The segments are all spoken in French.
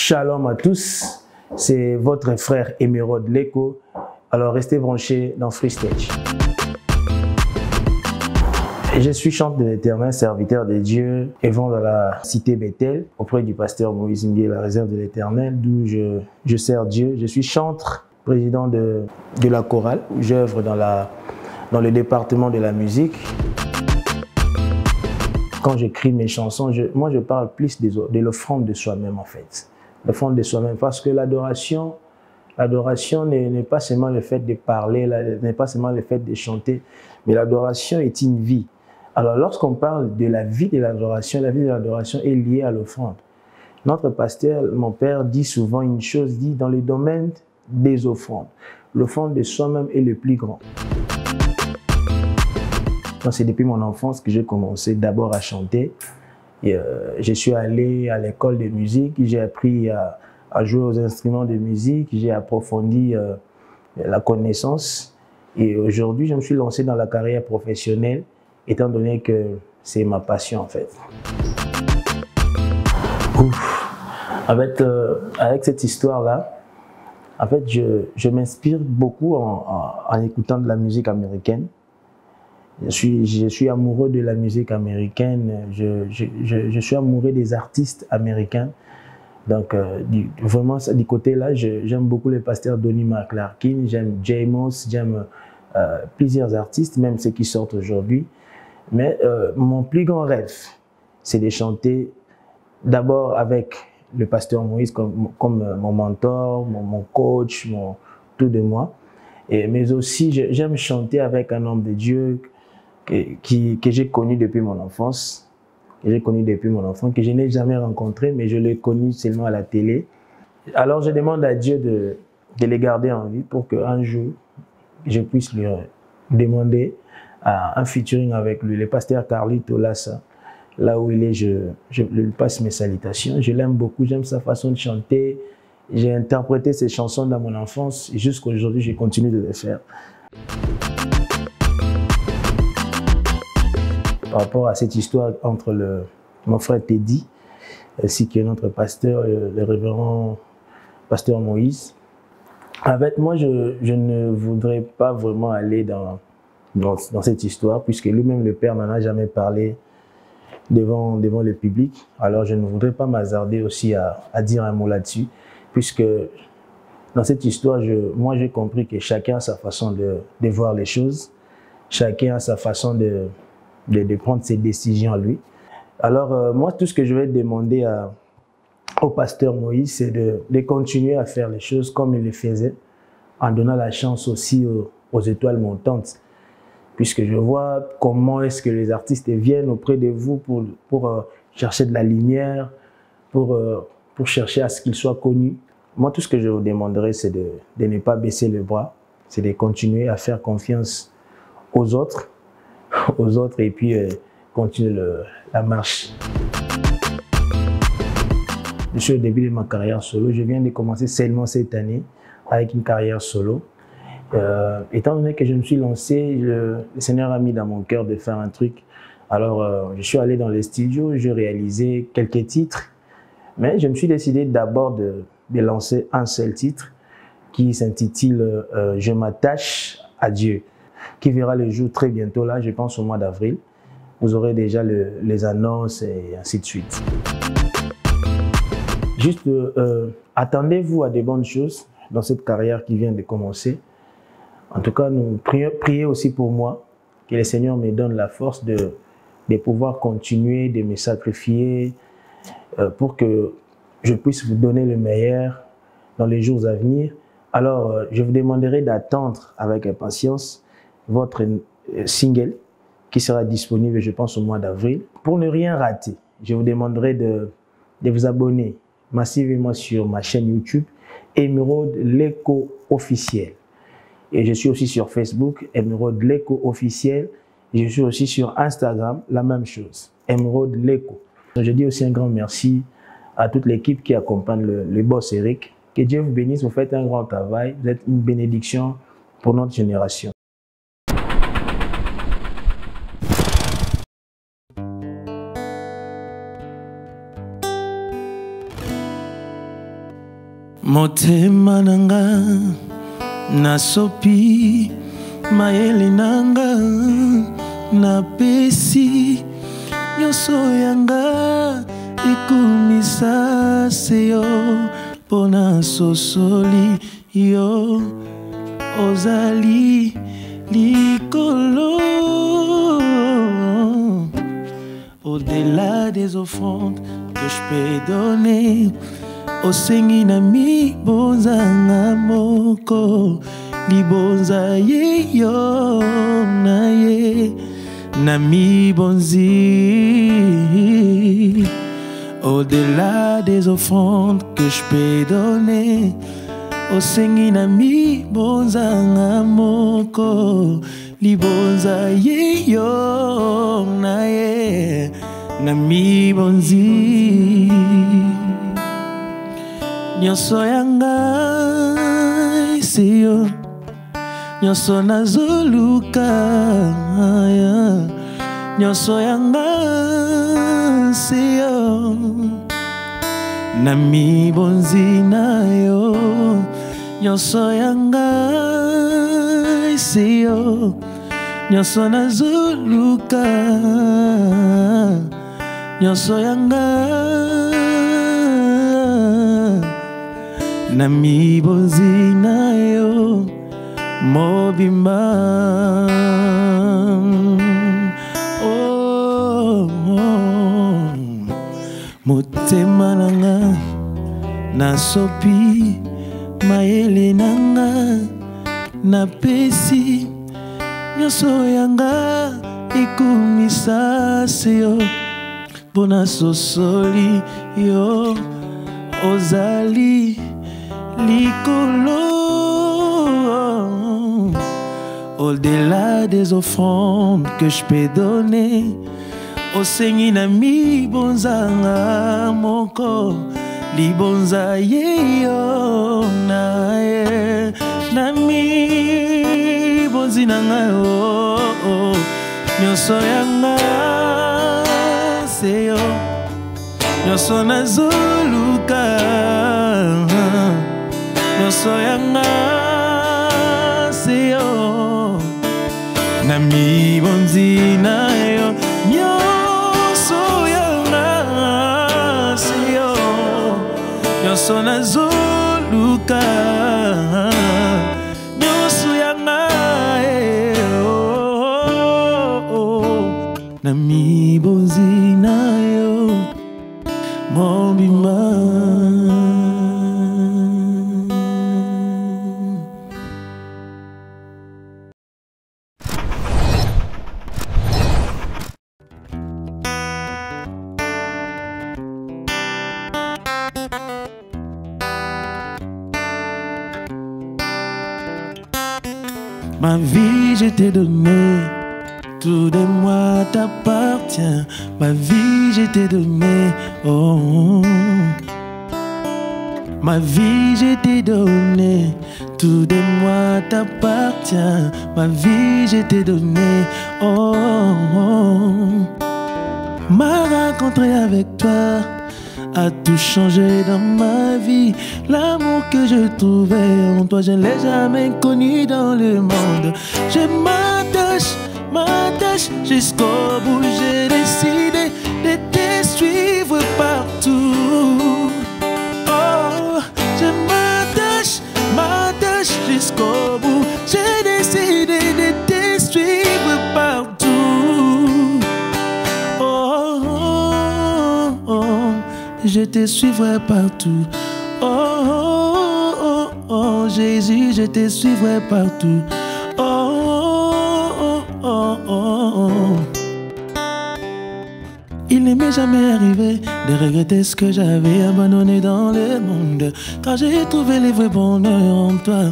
Shalom à tous, c'est votre frère Emeraude Leko. Alors restez branchés dans Free Stage. Je suis chanteur de l'Éternel, serviteur de Dieu, et vont dans la cité Bethel, auprès du pasteur Moïse Ndié, la réserve de l'Éternel, d'où je sers Dieu. Je suis chanteur, président de la chorale. J'œuvre dans le département de la musique. Quand j'écris mes chansons, moi je parle plus de l'offrande de soi-même en fait. L'offrande de soi-même, parce que l'adoration n'est pas seulement le fait de parler, n'est pas seulement le fait de chanter, mais l'adoration est une vie. Alors lorsqu'on parle de la vie de l'adoration est liée à l'offrande. Notre pasteur, mon père, dit souvent une chose, dit dans le domaine des offrandes. L'offrande de soi-même est le plus grand. C'est depuis mon enfance que j'ai commencé d'abord à chanter. Et, je suis allé à l'école de musique, j'ai appris à jouer aux instruments de musique, j'ai approfondi la connaissance. Et aujourd'hui, je me suis lancé dans la carrière professionnelle, étant donné que c'est ma passion en fait. Avec cette histoire-là, en fait, je m'inspire beaucoup en écoutant de la musique américaine. Je suis amoureux de la musique américaine, je suis amoureux des artistes américains. Donc, vraiment, du côté-là, j'aime beaucoup le pasteur Donnie McClurkin, j'aime J-Moss, j'aime plusieurs artistes, même ceux qui sortent aujourd'hui. Mais mon plus grand rêve, c'est de chanter d'abord avec le pasteur Moïse comme mon mentor, mon coach, tout de moi. Mais aussi, j'aime chanter avec un homme de Dieu que j'ai connu depuis mon enfance, que je n'ai jamais rencontré, mais je l'ai connu seulement à la télé. Alors je demande à Dieu de les garder en vie pour qu'un jour, je puisse lui demander un featuring avec lui, le pasteur Carlito Lassa. Là où il est, je lui passe mes salutations. Je l'aime beaucoup, j'aime sa façon de chanter. J'ai interprété ses chansons dans mon enfance et jusqu'à aujourd'hui, je continue de le faire. Par rapport à cette histoire entre mon frère Teddy ainsi que notre pasteur, le révérend pasteur Moïse, avec moi, je ne voudrais pas vraiment aller dans cette histoire, puisque lui-même, le père, n'en a jamais parlé devant le public. Alors, je ne voudrais pas m'hasarder aussi à dire un mot là-dessus, puisque dans cette histoire, moi, j'ai compris que chacun a sa façon de voir les choses, chacun a sa façon de prendre ses décisions à lui. Alors, moi, tout ce que je vais demander au pasteur Moïse, c'est de continuer à faire les choses comme il les faisait, en donnant la chance aussi aux étoiles montantes. Puisque je vois comment est-ce que les artistes viennent auprès de vous pour chercher de la lumière, pour chercher à ce qu'ils soient connus. Moi, tout ce que je vous demanderai, c'est de ne pas baisser le bras, c'est de continuer à faire confiance aux autres et puis continuer la marche. Je suis au début de ma carrière solo. Je viens de commencer seulement cette année avec une carrière solo. Étant donné que je me suis lancé, le Seigneur a mis dans mon cœur de faire un truc. Alors, je suis allé dans les studios, j'ai réalisé quelques titres, mais je me suis décidé d'abord de lancer un seul titre qui s'intitule « Je m'attache à Dieu », qui verra le jour très bientôt, là, je pense au mois d'avril. Vous aurez déjà les annonces et ainsi de suite. Juste, attendez-vous à des bonnes choses dans cette carrière qui vient de commencer. En tout cas, nous priez aussi pour moi, que le Seigneur me donne la force de pouvoir continuer, de me sacrifier pour que je puisse vous donner le meilleur dans les jours à venir. Alors, je vous demanderai d'attendre avec impatience votre single qui sera disponible, je pense, au mois d'avril. Pour ne rien rater, je vous demanderai de vous abonner massivement sur ma chaîne YouTube, Emeraude Leko Officiel. Et je suis aussi sur Facebook, Emeraude Leko Officiel. Je suis aussi sur Instagram, la même chose, Emeraude Leko. Je dis aussi un grand merci à toute l'équipe qui accompagne le boss Eric. Que Dieu vous bénisse, vous faites un grand travail, vous êtes une bénédiction pour notre génération. Motema nanga nasopi mayele nanga napesi nyonso yanga ekumisa seyo pona sosoli yo ozali likolo. Au-delà des offrandes que je peux donner, osengi na mi bonzanga moko libonza ye yo na ye na mi bonzi. Au-delà des offrandes que je peux donner, osengi na mi bonzanga moko libonza ye yo na ye na mi bonzi. Nyonso yanga seyo nyonso nazoluka nyonso yanga seyo na mi bonzi na yo nyonso yanga seyo nyonso nazoluka nyonso yanga na mi bonzi na yo mobimba. Oh, oh. Motema nanga nasopi mayele nanga napesi nyonso yanga ekumisa seyo pona sosoli yo ozali likolo. Au-delà des offrandes que je peux donner, osengi na mi bonzanga moko libonza ye yo na ye na mi bonzi nanga yo nyonso yanga seyo nyonso nazoluka nyonso yanga seyo na mi bonzi na yo nyonso yanga seyo nyonso nazoluka nyonso yanga na mi bonzi na yo mobimba. Ma vie je t'ai donné, tout de moi t'appartient. Ma vie je t'ai donné, oh, oh. Ma vie je t'ai donné, tout de moi t'appartient. Ma vie je t'ai donné, oh, oh. Ma rencontre avec toi a tout changé dans ma vie. L'amour que je trouvais en toi, je ne l'ai jamais connu dans le monde. Je m'attache jusqu'au bout. J'ai décidé de te suivre partout. Oh, je m'attache jusqu'au bout. J'ai décidé de te suivre partout. Oh, oh, oh. Je te suivrai partout. Oh, oh, oh, oh, Jésus, je te suivrai partout. Oh, oh, oh, oh, oh. Il ne m'est jamais arrivé de regretter ce que j'avais abandonné dans le monde, car j'ai trouvé le vrai bonheur en toi.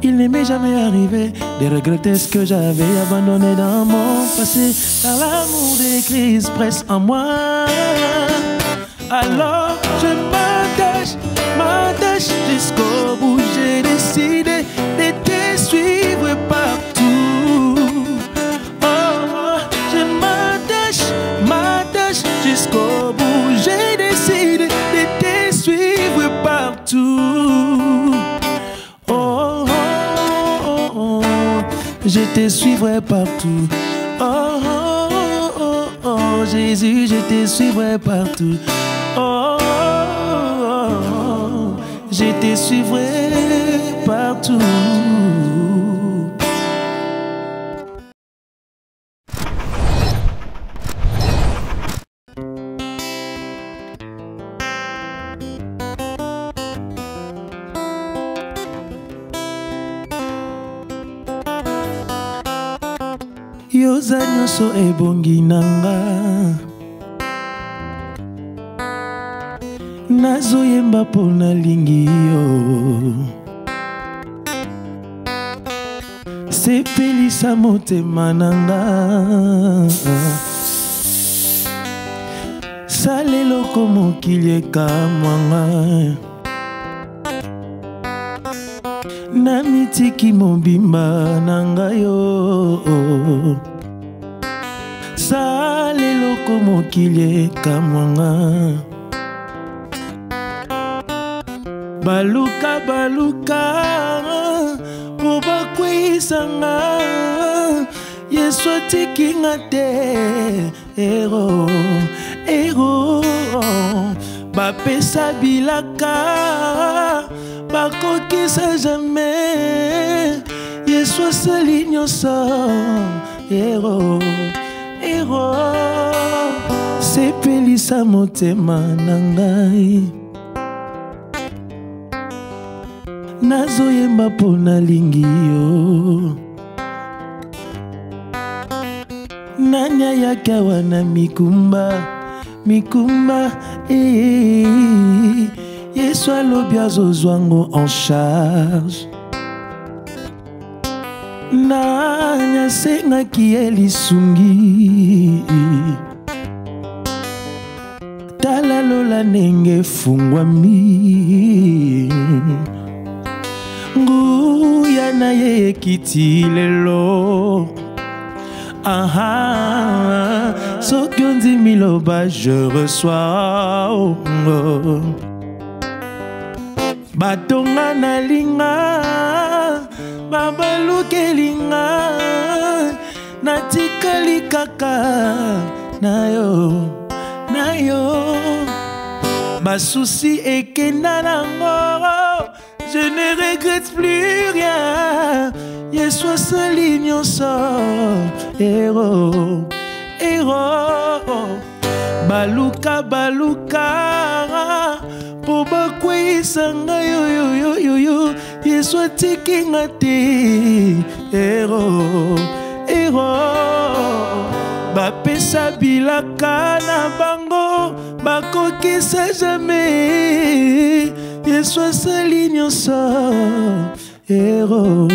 Il ne m'est jamais arrivé de regretter ce que j'avais abandonné dans mon passé, car l'amour de Christ presse en moi. Alors je m'attache jusqu'au bout. J'ai décidé de te suivre partout. Oh, je m'attache jusqu'au bout. J'ai décidé de te je te suivrai partout. Oh, oh, oh, oh, Jésus, je te suivrai partout. Oh, oh, oh, je te suivrai partout. Yoza nyonso ebongi nanga, nazoyemba mpo nalingi yo. Sepelisa motema nanga, saleloko mokili ekamwanga, na mitiki mobimba nanga yo. Saleloko mokili ekamwanga, baluka baluka po bakwisanga, Yesu atikinga te. Ero ero bapesa bilaka bakokisa jamais, Yesu asali nyonso. Ero ero sepelisa motema na ngai, nazoyemba mpo nalingi yo. Nanya yaka wana mikumba mikumba, Yesu alobi azozwango en charge. Nanya sengaki elisungi, tala lola ndenge efungwami, nguya na ye ekiti lelo. Aha, soki ondimi loba je reçois. Oh, oh. Batonga na linga babalukelinga, natikali kaka na yo na yo. Basusi ekenda nango, je ne regrette plus rien, Yesu asali nyonso. Ero ero baluka baluka po bakwisanga yo yo yo yo yo, Yesu atikinga te. Ero ero bapesa bilaka na bango bakokisa jamais, Yesu asali nyonso. Ero